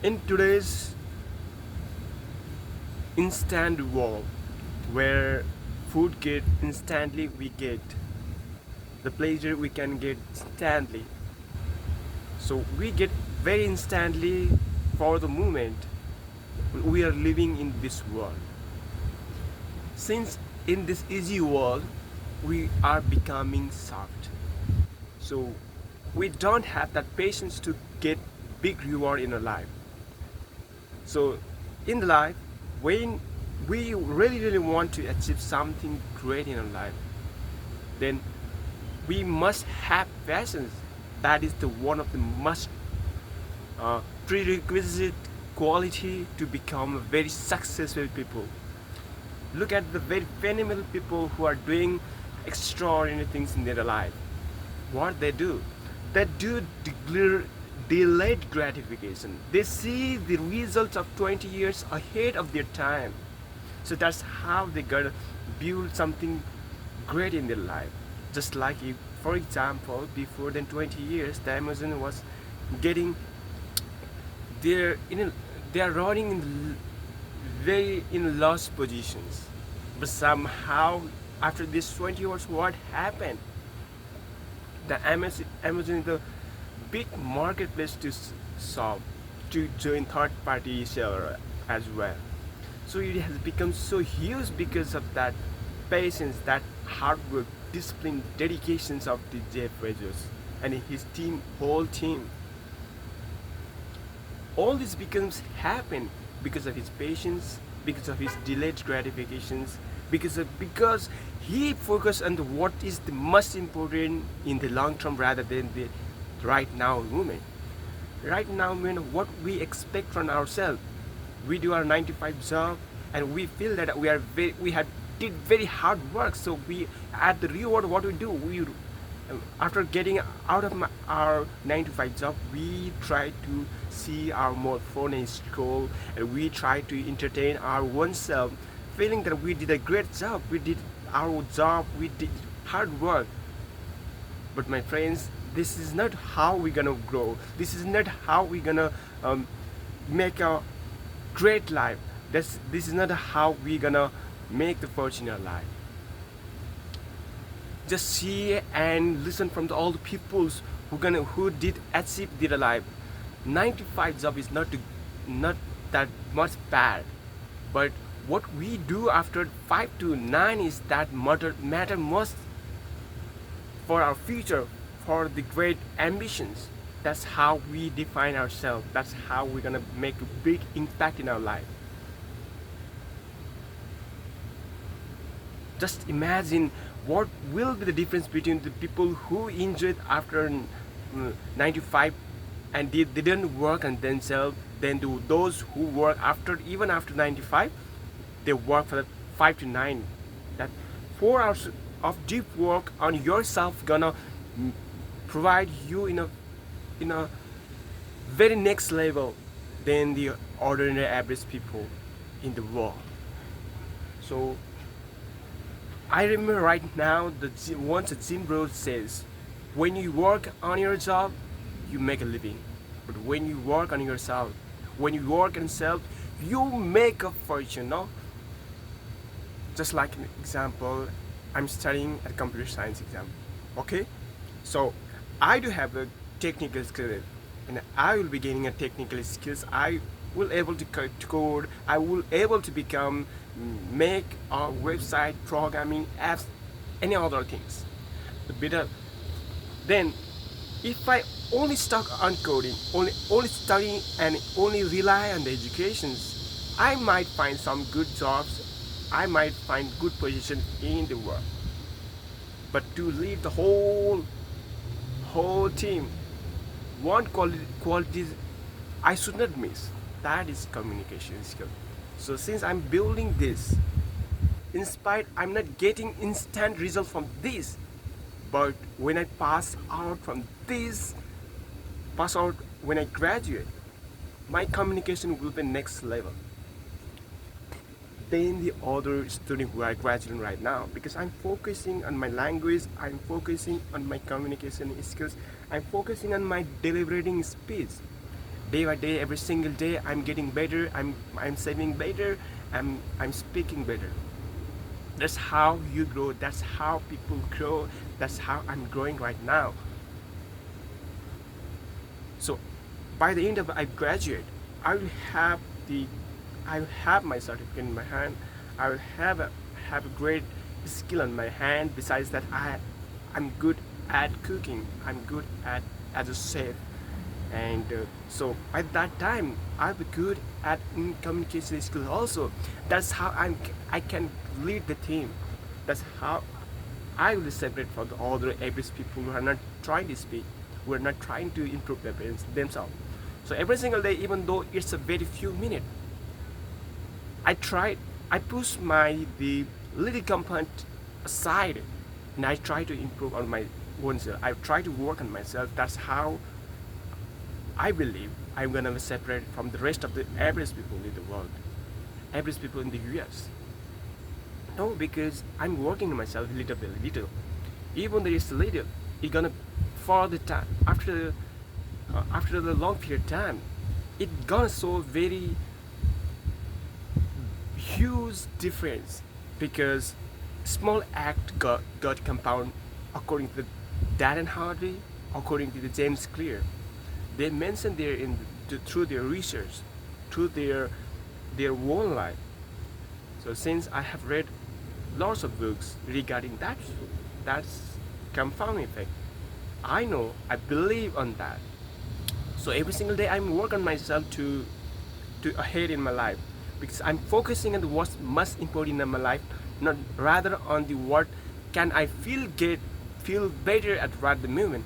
In today's instant world where food get instantly, we get the pleasure we can get instantly, so we get very instantly for the moment we are living in this world. Since in this easy world we are becoming soft, so we don't have that patience to get big reward in our life. So in the life, when we really want to achieve something great in our life, then we must have patience. That is the one of the must prerequisite quality to become a very successful people. Look at the very phenomenal people who are doing extraordinary things in their life. What they do declare delayed gratification. They see the results of 20 years ahead of their time. So that's how they gotta build something great in their life. Just like if, for example, before than 20 years, the Amazon was getting they're in a, they are running in very in lost positions, but somehow after this 20 years, what happened? The Amazon is the big marketplace to solve, to join third party seller as well. So it has become so huge because of that patience, that hard work, discipline, dedications of the Jeff Bezos and his team, whole team. All this becomes happen because of his patience, because of his delayed gratifications, because he focused on what is the most important in the long term rather than the right now moment. Right now, what we expect from ourselves, we do our 9 to 5 job, and we feel that we had did very hard work. So we at the reward, what we do, we after getting out of our 9 to 5 job, we try to see our more phone and scroll, and we try to entertain our oneself, feeling that we did a great job, we did our job, we did hard work. But my friends, this is not how we're gonna grow. This is not how we're gonna make a great life. This is not how we're gonna make the fortune in our life. Just see and listen from all the peoples who did achieve their life. 95 job is not that much bad, but what we do after 5 to 9 is that matter most for our future, for the great ambitions. That's how we define ourselves. That's how we're gonna make a big impact in our life. Just imagine what will be the difference between the people who enjoyed after 95 and they didn't work on themselves, then to those who work after, even after 95, they work for the 5 to 9. That 4 hours of deep work on yourself gonna provide you in a very next level than the ordinary average people in the world. So I remember right now that once a Jim Bro says, when you work on your job, you make a living. But when you work on yourself, when you work on self, you make a fortune, no? Just like an example, I'm studying a computer science exam. Okay? So I do have a technical skill, and I will be gaining a technical skills. I will able to code. I will able to become make a website, programming apps, any other things. The better. Then, if I only stuck on coding, only studying and only rely on the educations, I might find some good jobs. I might find good position in the world. But to lead the whole team, one qualities I should not miss. That is communication skill. So since I'm building this, in spite I'm not getting instant results from this, but when I pass out from this, pass out when I graduate, my communication will be next level than the other student who are graduating right now, because I'm focusing on my language, I'm focusing on my communication skills, I'm focusing on my deliberating speech. day by day, every single day, I'm getting better. I'm saving better. I'm speaking better. That's how you grow. That's how people grow. That's how I'm growing right now. So by the end of I graduate, I will have the I will have my certificate in my hand. I will have a great skill on my hand. Besides that, I'm good at cooking. I'm good at as a chef, and so at that time I'll be good at communication skills also. That's how I can lead the team. That's how I will separate from the other average people who are not trying to speak, who are not trying to improve themselves. So every single day, even though it's a very few minutes, I tried, I push the little component aside, and I try to improve on my own self. I try to work on myself. That's how I believe I'm gonna be separate from the rest of the average people in the world, average people in the US. No, because I'm working on myself little by little. Even though it's little, it's gonna for the time after the long period of time, it gonna show very huge difference because small act got compound according to the Dan and Hardy, according to the James Clear. They mentioned there through their research, through their own life. So since I have read lots of books regarding that's compound effect. I know, I believe on that. So every single day I'm working on myself to ahead in my life because I'm focusing on what's most important in my life, not rather on the what can I feel better at right the moment.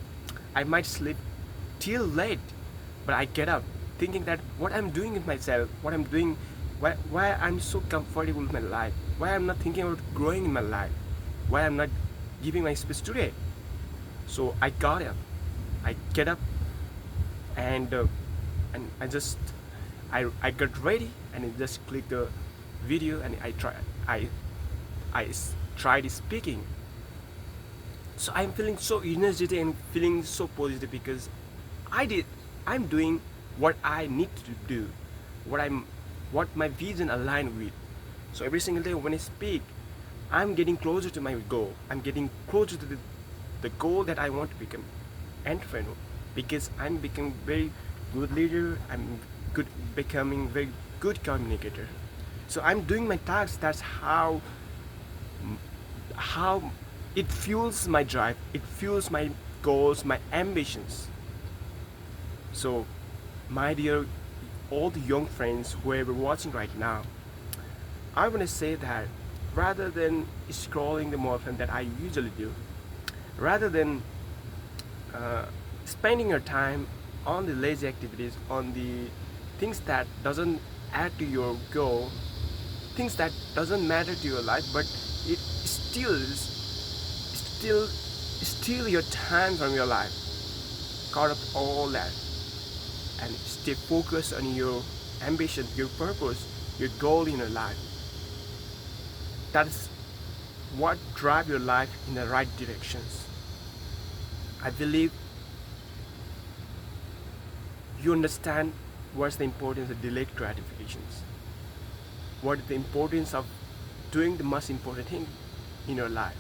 I might sleep till late, but I get up thinking that what I'm doing with myself, what I'm doing, why I'm so comfortable with my life, why I'm not thinking about growing in my life, why I'm not giving my space today. So I got up, I get up, and I just I got ready and I just click the video and I tried speaking. So I'm feeling so energetic and feeling so positive because I'm doing what I need to do, what my vision aligned with. So every single day when I speak, I'm getting closer to my goal. I'm getting closer to the goal that I want to become entrepreneur because I'm becoming very good leader. I'm becoming very good communicator. So I'm doing my tasks. That's how it fuels my drive. It fuels my goals, my ambitions. So, my dear, all the young friends who are watching right now, I want to say that rather than scrolling the mobile phone that I usually do, rather than spending your time on the lazy activities, on the things that doesn't add to your goal, things that doesn't matter to your life, but it steal your time from your life. Cut off all that and stay focused on your ambition, your purpose, your goal in your life. That's what drive your life in the right directions. I believe you understand what's the importance of delayed gratifications. What is the importance of doing the most important thing in your life.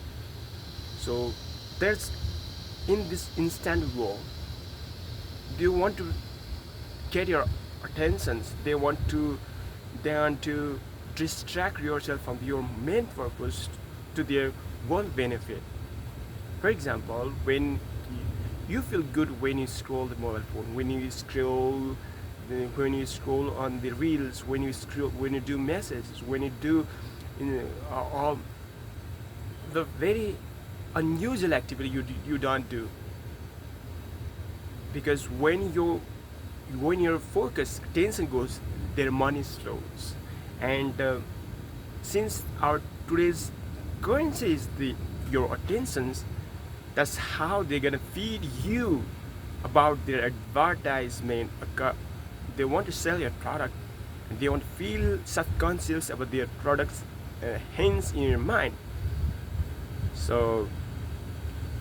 So there's in this instant world, do you want to get your attentions? They want to distract yourself from your main purpose to their own benefit. For example, when you feel good when you scroll the mobile phone, when you scroll on the reels, when you do messages, when you do all the very unusual activity you don't do, because when your focus attention goes, their money slows. And since our today's currency is your attentions, that's how they're gonna feed you about their advertisement. They want to sell your product and they want to feel subconscious about their products, hence in your mind. So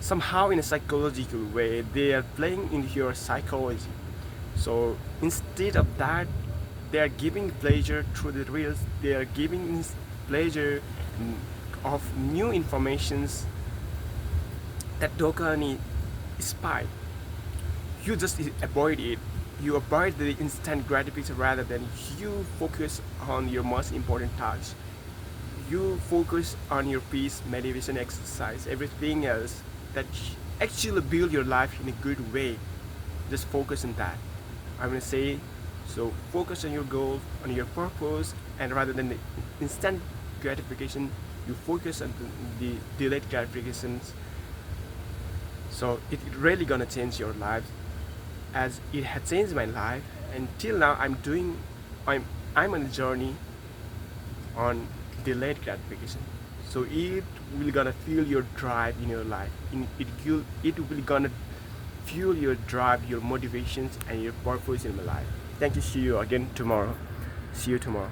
somehow in a psychological way they are playing into your psychology. So instead of that, they are giving pleasure through the reels. They are giving pleasure of new informations that dopamine is spy. You just avoid it. You avoid the instant gratification rather than you focus on your most important task. You focus on your peace, meditation, exercise, everything else that actually build your life in a good way. Just focus on that. I'm gonna say, so focus on your goal, on your purpose, and rather than the instant gratification, you focus on the delayed gratifications. So it really gonna change your life, as it had changed my life. And till now, I'm on a journey on delayed gratification. So it will gonna fuel your drive in your life. It will gonna fuel your drive, your motivations, and your purpose in my life. Thank you. See you again tomorrow. See you tomorrow.